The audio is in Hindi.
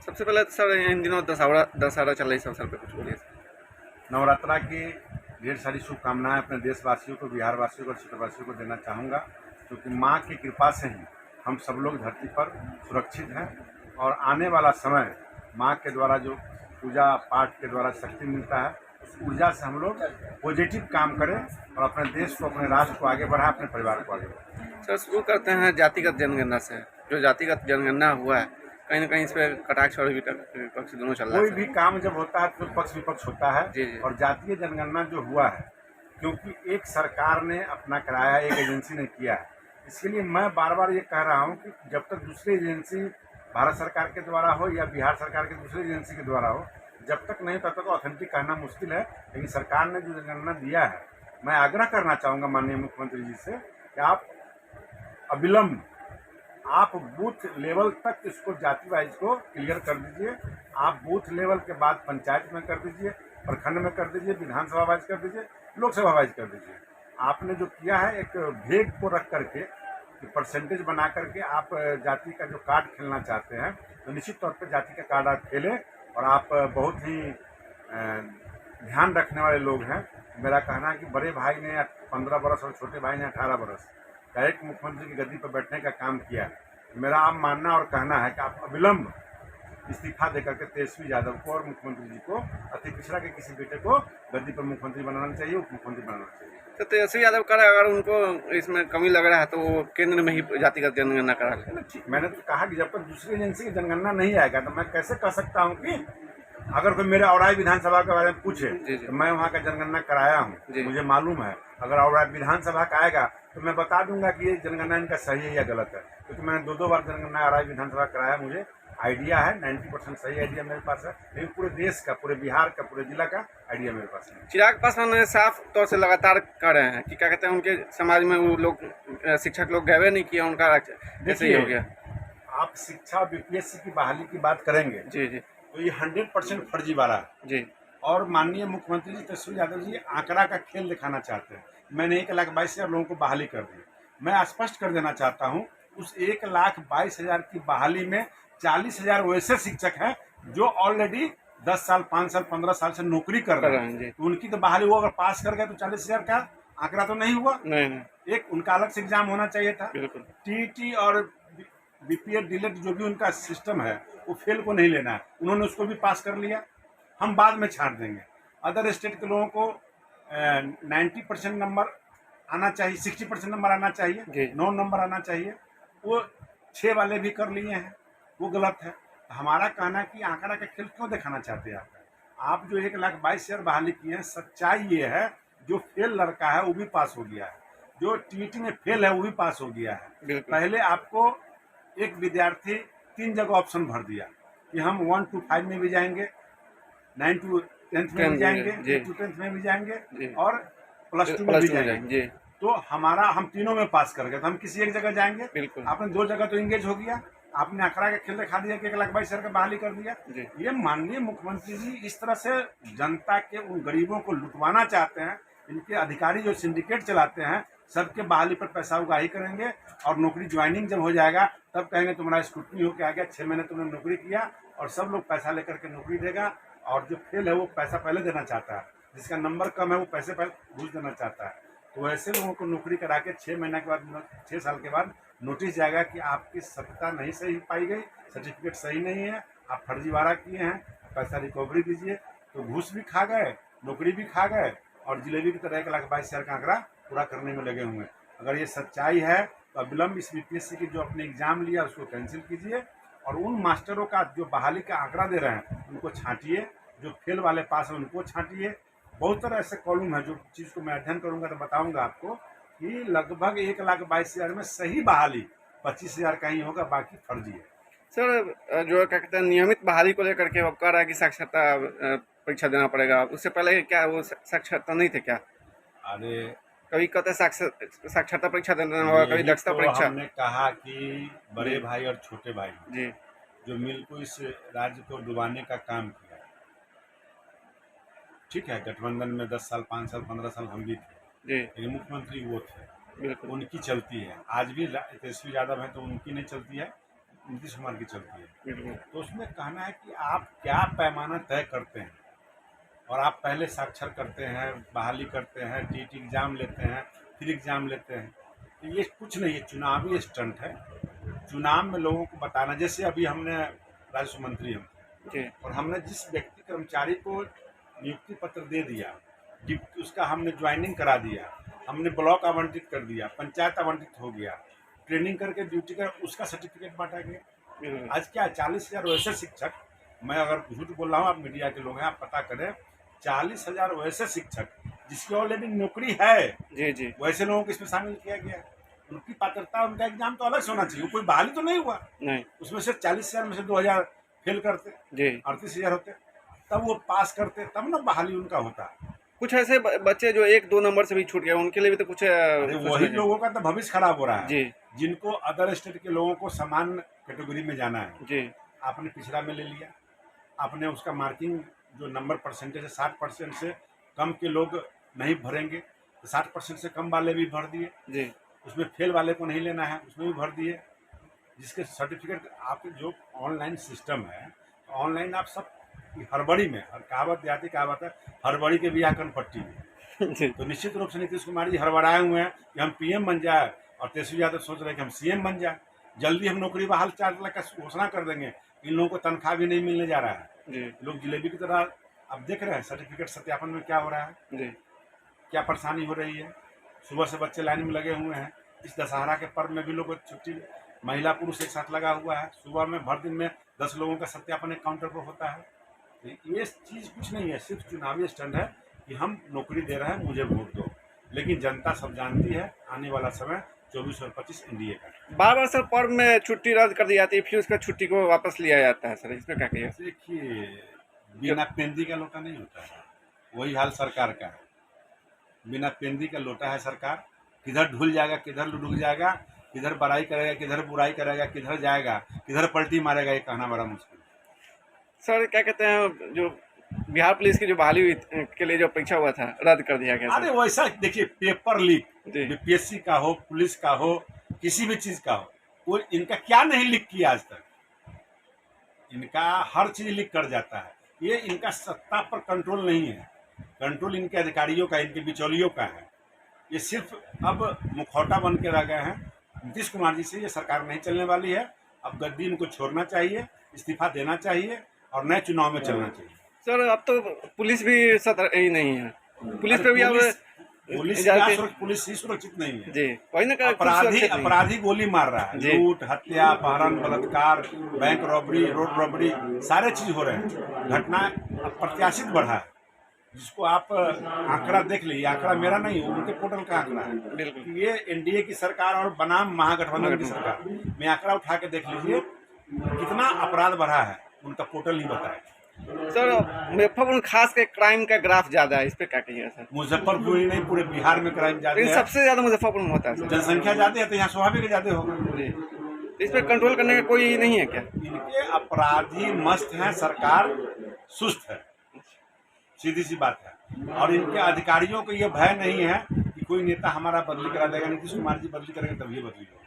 सबसे पहले तो सर इन दिनों दशहरा चल रही है, अवसर पे कुछ बोलिए सर। नवरात्रा की ढेर सारी शुभकामनाएं अपने देशवासियों को, बिहार वासियों को और क्षेत्रवासियों को देना चाहूँगा, क्योंकि माँ की कृपा से ही हम सब लोग धरती पर सुरक्षित हैं। और आने वाला समय माँ के द्वारा जो पूजा पाठ के द्वारा शक्ति मिलता है, उस ऊर्जा से हम लोग पॉजिटिव काम करें और अपने देश को, अपने राष्ट्र को आगे बढ़ाएं, अपने परिवार को आगे बढ़ाएं। सर शुरू करते हैं जातिगत जनगणना से। जो जातिगत जनगणना हुआ है, कहीं ना कहीं इस पर कटाक्ष और विपक्ष दोनों चल रहा है। कोई भी काम जब होता है तो पक्ष विपक्ष होता है। जी जी। और जातीय जनगणना जो हुआ है, क्योंकि एक सरकार ने अपना कराया, एक एजेंसी ने किया है, इसके लिए मैं बार बार ये कह रहा हूँ कि जब तक दूसरी एजेंसी भारत सरकार के द्वारा हो या बिहार सरकार के दूसरी एजेंसी के द्वारा हो, जब तक नहीं तब तक ऑथेंटिक कहना मुश्किल है। लेकिन सरकार ने जो जनगणना दिया है, मैं आग्रह करना चाहूँगा माननीय मुख्यमंत्री जी से कि आप अविलंब आप बूथ लेवल तक इसको जाति वाइज को क्लियर कर दीजिए। आप बूथ लेवल के बाद पंचायत में कर दीजिए, प्रखंड में कर दीजिए, विधानसभा वाइज कर दीजिए, लोकसभा वाइज कर दीजिए। आपने जो किया है एक भेद को रख करके, परसेंटेज बना करके आप जाति का जो कार्ड खेलना चाहते हैं, तो निश्चित तौर पर जाति का कार्ड आप खेलें। और आप बहुत ही ध्यान रखने वाले लोग हैं। मेरा कहना है कि बड़े भाई ने 15 बरस और छोटे भाई ने 18 बरस डायरेक्ट मुख्यमंत्री की गद्दी पर बैठने का काम किया है। मेरा आप मानना और कहना है कि आप अविलंब इस्तीफा देकर के तेजस्वी यादव को और मुख्यमंत्री जी को, अति पिछड़ा के किसी बेटे को गद्दी पर मुख्यमंत्री बनाना चाहिए, उप मुख्यमंत्री बनाना चाहिए। तो तेजस्वी यादव का अगर उनको इसमें कमी लग रहा है तो वो केंद्र में ही जातिगत जनगणना करा लें। मैंने तो कहा कि जब तक दूसरी एजेंसी की जनगणना नहीं आएगा तो मैं कैसे कह सकता हूँ कि अगर कोई मेरे औराई विधानसभा के बारे में पूछे तो मैं वहाँ का जनगणना कराया हूँ, मुझे मालूम है। अगर औराई विधानसभा का आएगा तो मैं बता दूंगा कि ये जनगणना इनका सही है या गलत है, क्योंकि मैंने 2 बार जनगणना औराई विधानसभा कराया, मुझे आइडिया है। 90% सही आइडिया मेरे पास है, लेकिन पूरे देश का, पूरे बिहार का, पूरे जिला का आइडिया मेरे पास है। चिराग पासवान साफ तौर से लगातार कर रहे हैं कि क्या कहते हैं, उनके समाज में वो लोग शिक्षक लोग गए नहीं किया, उनका जैसे ही हो गया। आप शिक्षा और बीपीएससी की बहाली की बात करेंगे जी जी, तो ये 100% फर्जीवाड़ा है जी। और माननीय मुख्यमंत्री जी तेजस्वी यादव जी आंकड़ा का खेल दिखाना चाहते हैं। मैंने 1,22,000 लोगों को बहाली कर दी। मैं स्पष्ट कर देना चाहता हूं, उस 1,22,000 की बहाली में 40,000 वैसे शिक्षक हैं जो ऑलरेडी 10 साल, 5 साल, 15 साल से नौकरी कर रहे हैं। तो उनकी तो बहाली, वो अगर पास कर गए तो 40,000 का आंकड़ा तो नहीं हुआ। नहीं। एक उनका अलग से एग्जाम होना चाहिए था। टीटी और बीपीएड डीलेट जो भी उनका सिस्टम है, वो फेल को नहीं लेना है, उन्होंने उसको भी पास कर लिया। हम बाद में छांट देंगे। अदर स्टेट के लोगों को 90% नंबर आना चाहिए, 60% नंबर आना चाहिए, 9 नंबर आना चाहिए, वो 6 वाले भी कर लिए हैं, वो गलत है। हमारा कहना है कि आंकड़ा का खेल क्यों दिखाना चाहते हैं आप जो 1,22,000 बहाली किए हैं, सच्चाई ये है जो फेल लड़का है वो भी पास हो गया है, जो टीटी में फेल है वो भी पास हो गया है। पहले आपको एक विद्यार्थी 3 जगह ऑप्शन भर दिया कि हम 1 to 5 में भी जाएंगे, 9 to 10th में भी जाएंगे, 8 to 10th में भी जाएंगे और +2 में भी जाएंगे। तो हम तीनों में पास कर गए, तो हम किसी एक जगह जाएंगे। आपने 2 जगह तो इंगेज हो गया, आपने आंकड़ा का खेल दिखा दिया कि 1,22,000 का बहाली कर दिया। ये माननीय मुख्यमंत्री जी इस तरह से जनता के उन गरीबों को लुटवाना चाहते हैं। इनके अधिकारी जो सिंडिकेट चलाते हैं, सबके बहाली पर पैसा उगाही करेंगे और नौकरी ज्वाइनिंग जब हो जाएगा तब कहेंगे तुम्हारा स्क्रूटनी होके आ गया, 6 महीने तुमने नौकरी किया, और सब लोग पैसा लेकर के नौकरी देगा। और जो फेल है वो पैसा पहले देना चाहता है, जिसका नंबर कम है वो पैसे पहले घूस देना चाहता है। तो ऐसे लोगों को नौकरी करा के 6 महीने के बाद, 6 साल के बाद नोटिस जाएगा कि आपकी सत्यता नहीं सही पाई गई, सर्टिफिकेट सही नहीं है, आप फर्जीवाड़ा किए हैं, पैसा रिकवरी दीजिए। तो घूस भी खा गए, नौकरी भी खा गए और जिलेबी की तरह 1,22,000 का आंकड़ा पूरा करने में लगे हुए हैं। अगर ये सच्चाई है तो अविलंब इस बीपीएससी की जो अपने एग्जाम लिया उसको कैंसिल कीजिए और उन मास्टरों का जो बहाली का आंकड़ा दे रहे हैं उनको छांटिए, जो फेल वाले पास है उनको छांटिए। बहुत तरह ऐसे कॉलम है, जो चीज़ को मैं अध्ययन करूंगा तो बताऊंगा आपको कि लगभग 1,22,000 में सही बहाली 25,000 का ही होगा, बाकी फर्जी है। सर जो क्या कहते हैं नियमित बहाली को लेकर के वो कह रहा है कि साक्षरता परीक्षा देना पड़ेगा, उससे पहले क्या वो साक्षरता नहीं थे क्या? अरे कभी कहते साक्षरता परीक्षा देना होगा, कभी दक्षता परीक्षा। हमने कहा कि बड़े भाई और छोटे भाई जी जो मिलकर इस राज्य को डुबाने का काम किया, ठीक है, गठबंधन में 10 साल, 5 साल, 15 साल हम भी थे, लेकिन मुख्यमंत्री वो थे, उनकी चलती है। आज भी तेजस्वी यादव है तो उनकी नहीं चलती है, नीतीश कुमार की चलती है। बिल्कुल। तो उसमें कहना है कि आप क्या पैमाना तय करते हैं, और आप पहले साक्षर करते हैं, बहाली करते हैं, टीटी एग्जाम लेते हैं, फिर एग्जाम लेते हैं। तो ये कुछ नहीं है, चुनावी स्टंट है। चुनाव में लोगों को बताना, जैसे अभी हमने राजस्व मंत्री हम जी। और हमने जिस व्यक्ति कर्मचारी को नियुक्ति पत्र दे दिया, उसका हमने ज्वाइनिंग करा दिया, हमने ब्लॉक आवंटित कर दिया, पंचायत आवंटित हो गया, ट्रेनिंग करके ड्यूटी कर उसका सर्टिफिकेट बांटा गया। बिल्कुल। आज क्या 40,000 वैसे शिक्षक, मैं अगर झूठ बोल रहा हूँ, आप मीडिया के लोग हैं, आप पता करें, 40,000 वैसे शिक्षक जिसकी ऑलरेडी नौकरी है, जी जी। वैसे लोगों को इसमें शामिल किया गया। उनकी पात्रता, उनका एग्जाम तो अलग से होना चाहिए, कोई बहाली तो नहीं हुआ। नहीं। उसमें से 40,000 में से 2,000 फेल करते, जी। 38,000 होते, तब वो पास करते, तब ना बहाली उनका होता। कुछ ऐसे बच्चे जो 1-2 नंबर से भी छूट गए, उनके लिए भी तो कुछ अरे वही सोचना लोगों का तो भविष्य खराब हो रहा है, जी। जिनको अदर स्टेट के लोगों को समान कैटेगरी में जाना है। जी। आपने पिछड़ा में ले लिया, आपने उसका मार्किंग जो नंबर परसेंटेज है 60% से कम के लोग नहीं भरेंगे, तो 60% से कम वाले भी भर दिए। जी। उसमें फेल वाले को नहीं लेना है, उसमें भी भर दिए। जिसके सर्टिफिकेट, आपके जो ऑनलाइन सिस्टम है, ऑनलाइन आप सब हड़बड़ी में, और कहावत देहाती कहावत है, हड़बड़ी के बिया कनपट्टी में। जी। तो निश्चित रूप से नीतीश कुमार जी हड़बड़ाए हुए हैं कि हम पीएम बन जाए, और तेजस्वी यादव सोच रहे हैं कि हम सीएम बन जाए, जल्दी हम नौकरी बहाल 4 लाख का घोषणा कर देंगे। इन लोगों को तनख्वाह भी नहीं मिलने जा रहा है, जी। लोग जलेबी की तरह। अब देख रहे हैं सर्टिफिकेट सत्यापन में क्या हो रहा है, जी। क्या परेशानी हो रही है। सुबह से बच्चे लाइन में लगे हुए हैं, इस दशहरा के पर्व में भी लोग छुट्टी, महिला पुरुष एक साथ लगा हुआ है। सुबह में भर दिन में 10 लोगों का सत्यापन एक काउंटर पर होता है। तो ये चीज़ कुछ नहीं है, सिर्फ चुनावी स्टंट है कि हम नौकरी दे रहे हैं, मुझे वोट दो। लेकिन जनता सब जानती है, आने वाला समय 24 और 25 एनडीए का। बार-बार सर पर्व में छुट्टी रद्द कर दी जाती है, फिर उसका छुट्टी को वापस लिया जाता है सर, इसमें क्या कहिए? देखिए, बिना पेंदी का लोटा नहीं होता है, वही हाल सरकार का है। बिना पेंदी का लोटा है सरकार, किधर ढुल जाएगा, किधर लुढ़क जाएगा, किधर बड़ाई करेगा, किधर बुराई करेगा, किधर जाएगा, किधर पलटी मारेगा, ये कहना बड़ा मुश्किल है। सर क्या कहते हैं, जो बिहार पुलिस की जो बहाली हुई के लिए जो परीक्षा हुआ था, रद्द कर दिया गया अरे सर। वैसा देखिए, पेपर लीक, जी। बीपीएससी का हो, पुलिस का हो, किसी भी चीज का हो, वो इनका क्या नहीं लीक किया आज तक। इनका हर चीज लीक कर जाता है। ये इनका सत्ता पर कंट्रोल नहीं है, कंट्रोल इनके अधिकारियों का, इनके बिचौलियों का है। ये सिर्फ अब मुखौटा बन के रह गए हैं। नीतीश कुमार जी से ये सरकार नहीं चलने वाली है। अब गद्दी इनको छोड़ना चाहिए, इस्तीफा देना चाहिए, और नए चुनाव में चलना चाहिए। सर अब तो पुलिस भी सतर्क ही नहीं है, पुलिस पे भी अब पुलिस ही सुरक्षित नहीं है जी, वही ना अपराधी गोली मार रहा है। लूट, हत्या, अपहरण, बलात्कार, बैंक रॉबरी, रोड रॉबरी, सारे चीज हो रहे हैं। घटना अप्रत्याशित बढ़ा है, जिसको आप आंकड़ा देख लीजिए। आंकड़ा मेरा नहीं है, उनके पोर्टल का आंकड़ा है। बिल्कुल। ये एनडीए की सरकार और बनाम महागठबंधन की सरकार में आंकड़ा उठा के देख लीजिए, कितना अपराध बढ़ा है, उनका पोर्टल ही बताए। सर मुजफ्फरपुर खास के क्राइम का ग्राफ ज्यादा है, इस पे क्या कहिए सर? मुजफ्फरपुर ही नहीं, पूरे बिहार में क्राइम ज्यादा है। सबसे ज्यादा मुजफ्फरपुर में होता है सर। जनसंख्या ज्यादा है तो यहाँ स्वाभाविक ज्यादा होगा। जी, इस पे कंट्रोल करने का कोई नहीं है क्या? इनके अपराधी मस्त हैं, सरकार सुस्त है, सीधी सी बात है। और इनके अधिकारियों को ये भय नहीं है कि कोई नेता हमारा बदली करा देगा। नीतीश कुमार जी बदली करेंगे तभी बदली होगा।